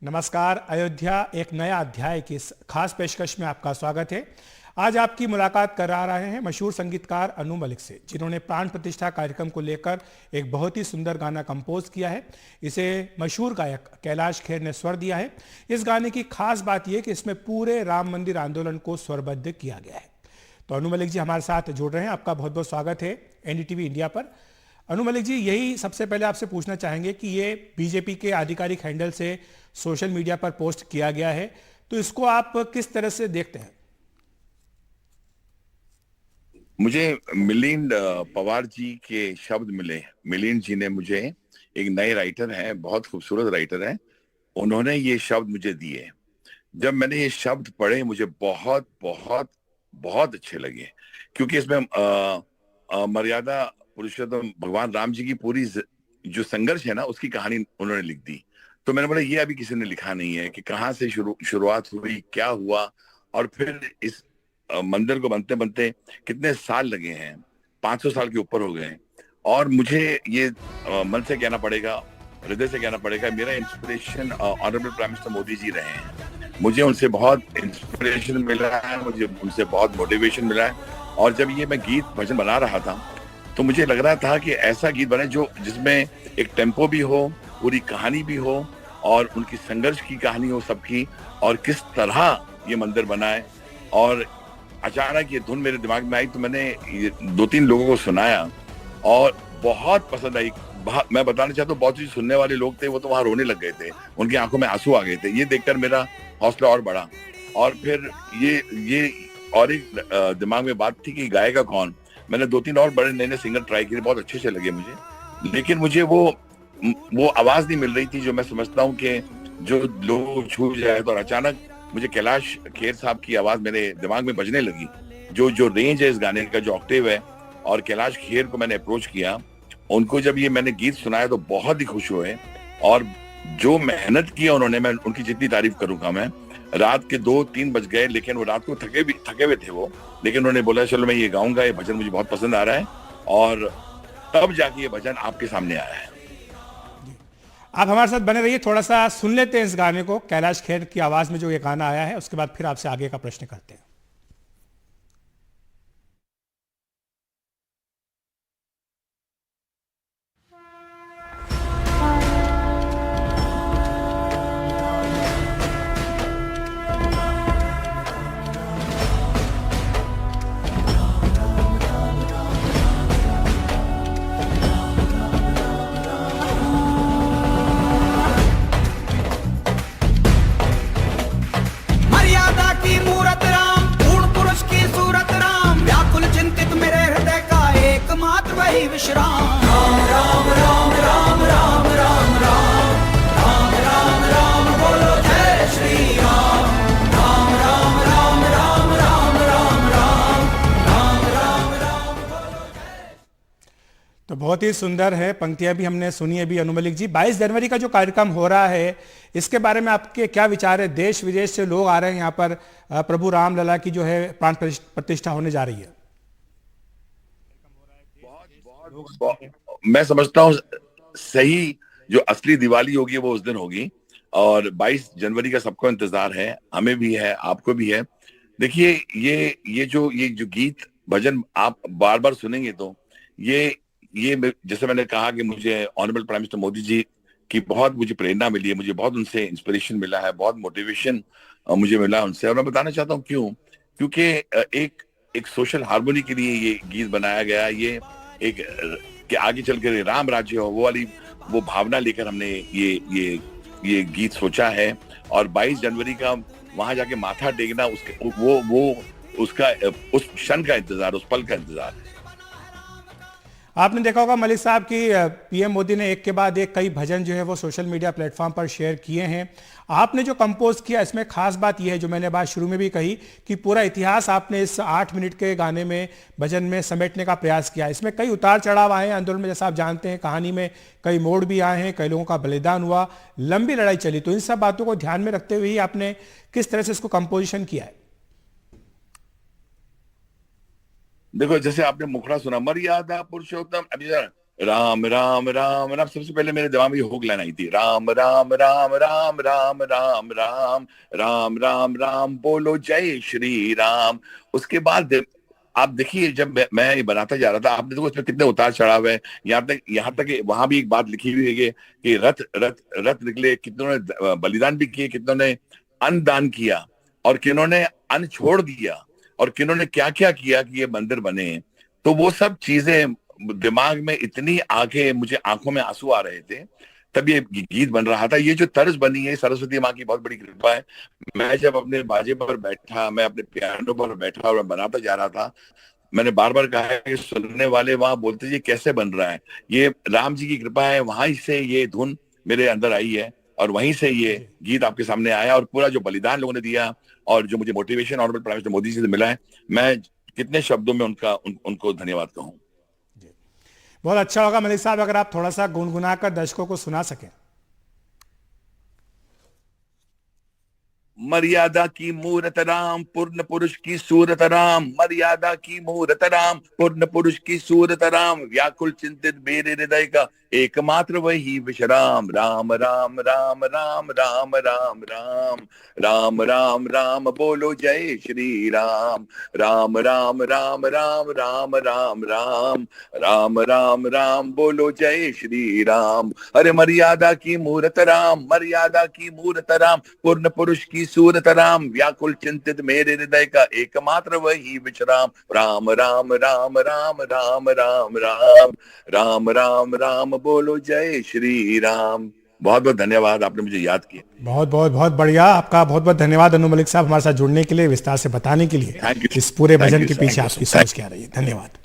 नमस्कार। अयोध्या एक नया अध्याय की इस खास पेशकश में आपका स्वागत है। आज आपकी मुलाकात करा रहे हैं मशहूर संगीतकार अनु मलिक से, जिन्होंने प्राण प्रतिष्ठा कार्यक्रम को लेकर एक बहुत ही सुंदर गाना कंपोज किया है। इसे मशहूर गायक कैलाश खेर ने स्वर दिया है। इस गाने की खास बात यह कि इसमें पूरे राम मंदिर आंदोलन को स्वरबद्ध किया गया है। तो अनु मलिक जी हमारे साथ जुड़ रहे हैं। आपका बहुत बहुत स्वागत है एनडीटीवी इंडिया पर। अनु मलिक जी, यही सबसे पहले आपसे पूछना चाहेंगे कि ये बीजेपी के आधिकारिक हैंडल से सोशल मीडिया पर पोस्ट किया गया है, तो इसको आप किस तरह से देखते हैं? मुझे मिलिंद पवार जी के शब्द मिले। मिलिंद जी ने मुझे, एक नए राइटर हैं, बहुत खूबसूरत राइटर हैं, उन्होंने ये शब्द मुझे दिए। जब मैंने ये शब्द पढ़े मुझे बहुत बहुत बहुत अच्छे लगे, क्योंकि इसमें मर्यादा पुरुषोत्तम भगवान राम जी की पूरी जो संघर्ष है ना, उसकी कहानी उन्होंने लिख दी। तो मैंने बोला ये अभी किसी ने लिखा नहीं है कि कहाँ से शुरुआत हुई, क्या हुआ, और फिर इस मंदिर को बनते बनते कितने साल लगे हैं, 500 साल के ऊपर हो गए हैं। और मुझे ये मन से कहना पड़ेगा, हृदय से कहना पड़ेगा, मेरा inspiration honourable prime minister Modi ji रहे हैं। मुझे उनसे बहुत इंस्पिरेशन मिला है, मुझे उनसे बहुत मोटिवेशन मिला है। और जब ये मैं गीत भजन बना रहा था तो मुझे लग रहा था कि ऐसा गीत बने जो जिसमें एक टेम्पो भी हो, पूरी कहानी भी हो, और उनकी संघर्ष की कहानी हो सबकी, और किस तरह ये मंदिर बना है। और अचानक ये धुन मेरे दिमाग में आई तो मैंने 2-3 लोगों को सुनाया और बहुत पसंद आई। मैं बताना चाहता हूँ, बहुत सी सुनने वाले लोग थे, वो तो वहां रोने लग गए थे, उनकी आंखों में आंसू आ गए थे। ये देखकर मेरा हौसला और बढ़ा। और फिर ये और एक दिमाग में बात थी कि गाएगा कौन। मैंने 2-3 और बड़े नए नए सिंगर ट्राई किए, बहुत अच्छे से लगे मुझे, लेकिन मुझे वो आवाज नहीं मिल रही थी जो मैं समझता हूँ कि जो लोगों को छू जाए। तो अचानक मुझे कैलाश खेर साहब की आवाज मेरे दिमाग में बजने लगी। जो रेंज है इस गाने का, जो ऑक्टेव है, और कैलाश खेर को मैंने अप्रोच किया। उनको जब ये मैंने गीत सुनाया तो बहुत ही खुश हुए, और जो मेहनत की उन्होंने, मैं उनकी जितनी तारीफ करूंगा। मैं रात के 2-3 बज गए, लेकिन वो रात को थके हुए थे वो, लेकिन उन्होंने बोला चलो मैं ये गाऊंगा, ये भजन मुझे बहुत पसंद आ रहा है। और तब जाके ये भजन आपके सामने आया है। आप हमारे साथ बने रहिए, थोड़ा सा सुन लेते हैं इस गाने को। कैलाश खेर की आवाज में जो ये गाना आया है, उसके बाद फिर आपसे आगे का प्रश्न करते हैं। विश्राम राम राम राम राम राम राम राम राम राम राम बोलो जय श्री राम राम राम राम राम राम राम राम राम राम राम। तो बहुत ही सुंदर है, पंक्तियां भी हमने सुनी अभी। अनु मलिक जी, 22 जनवरी का जो कार्यक्रम हो रहा है, इसके बारे में आपके क्या विचार है? देश विदेश से लोग आ रहे हैं यहाँ पर, प्रभु रामलला की जो है प्राण प्रतिष्ठा होने जा रही है। मैं समझता हूँ सही जो असली दिवाली होगी वो उस दिन होगी, और 22 जनवरी का सबको इंतजार है, हमें भी है, आपको भी है। देखिए ये जो गीत भजन आप बार बार सुनेंगे तो ये जैसे मैंने कहा कि मुझे ऑनरेबल प्राइम मिनिस्टर मोदी जी की बहुत मुझे प्रेरणा मिली है, मुझे बहुत उनसे इंस्पिरेशन मिला है, बहुत मोटिवेशन मुझे मिला उनसे। और मैं बताना चाहता हूँ क्यों, क्योंकि एक सोशल हार्मोनी के लिए ये गीत बनाया गया। ये एक कि आगे चल कर राम राज्य हो, वो भावना लेकर हमने ये गीत सोचा है। और 22 जनवरी का वहां जाके माथा टेकना, उसके उस क्षण का इंतजार, उस पल का इंतजार है। आपने देखा होगा मलिक साहब की पीएम मोदी ने एक के बाद एक कई भजन जो है वो सोशल मीडिया प्लेटफॉर्म पर शेयर किए हैं। आपने जो कंपोज किया, इसमें खास बात यह है, जो मैंने बात शुरू में भी कही, कि पूरा इतिहास आपने इस 8 मिनट के गाने में, भजन में समेटने का प्रयास किया। इसमें कई उतार चढ़ाव आए हैं आंदोलन में, जैसा आप जानते हैं। कहानी में कई मोड़ भी आए हैं, कई लोगों का बलिदान हुआ, लंबी लड़ाई चली। तो इन सब बातों को ध्यान में रखते हुए ही आपने किस तरह से इसको कंपोजिशन किया है? देखो, जैसे आपने मुखड़ा सुना, मर्यादा पुरुषोत्तम, अभी राम राम राम राम, सबसे पहले मेरे दिमाग में ये हुक लाइन आई थी, राम राम राम राम राम राम राम राम राम राम बोलो जय श्री राम। उसके बाद आप देखिए, जब मैं ये बनाता जा रहा था, आपने देखो इसमें कितने उतार चढ़ाव है। यहाँ तक कि वहां भी एक बात लिखी हुई है कि रथ रथ रथ निकले, कितनों ने बलिदान भी किए, कितनों ने अन्न दान किया, और किन्हों ने अन्न छोड़ दिया, और किन्हों ने क्या क्या किया कि ये मंदिर बने। तो वो सब चीजें दिमाग में इतनी आगे, मुझे आंखों में आंसू आ रहे थे, तब ये गीत बन रहा था। ये जो तर्ज बनी है, सरस्वती माँ की बहुत बड़ी कृपा है। मैं जब अपने बाजे पर बैठा, मैं अपने पियानो पर बैठा और मैं बनाता जा रहा था, मैंने बार बार कहा है कि सुनने वाले वहां बोलते जी कैसे बन रहा है, ये राम जी की कृपा है। वहां से ये धुन मेरे अंदर आई है, और वहीं से ये गीत आपके सामने आया। और पूरा जो बलिदान लोगों ने दिया, और जो मुझे motivation honourable prime minister Modi ji से मिला है, मैं कितने शब्दों में उनको धन्यवाद कहूं। बहुत अच्छा होगा मलिक साहब अगर आप थोड़ा सा गुनगुना कर दर्शकों को सुना सकें। मर्यादा की मूरत राम, पूर्ण पुरुष की सूरत राम। मर्यादा की मूरत राम, पूर्ण पुरुष की सूरत राम। व्याकुल चिंतित मेरे हृदय का एकमात्र वही विश्राम। राम राम राम राम राम राम राम राम राम राम बोलो जय श्री राम। राम राम राम राम राम राम राम राम राम राम बोलो जय श्री राम। अरे मर्यादा की मूरत राम, मर्यादा की मूरत राम, पूर्ण पुरुष की सूरत राम। व्याकुल चिंतित मेरे हृदय का एकमात्र वही विश्राम। राम राम राम राम राम राम राम राम राम राम बोलो जय श्री राम। बहुत बहुत धन्यवाद, आपने मुझे याद किया। बहुत बहुत बहुत बढ़िया, आपका बहुत बहुत धन्यवाद अनु मलिक साहब, हमारे साथ जुड़ने के लिए, विस्तार से बताने के लिए, इस पूरे भजन के पीछे आपकी सोच क्या रही है। धन्यवाद।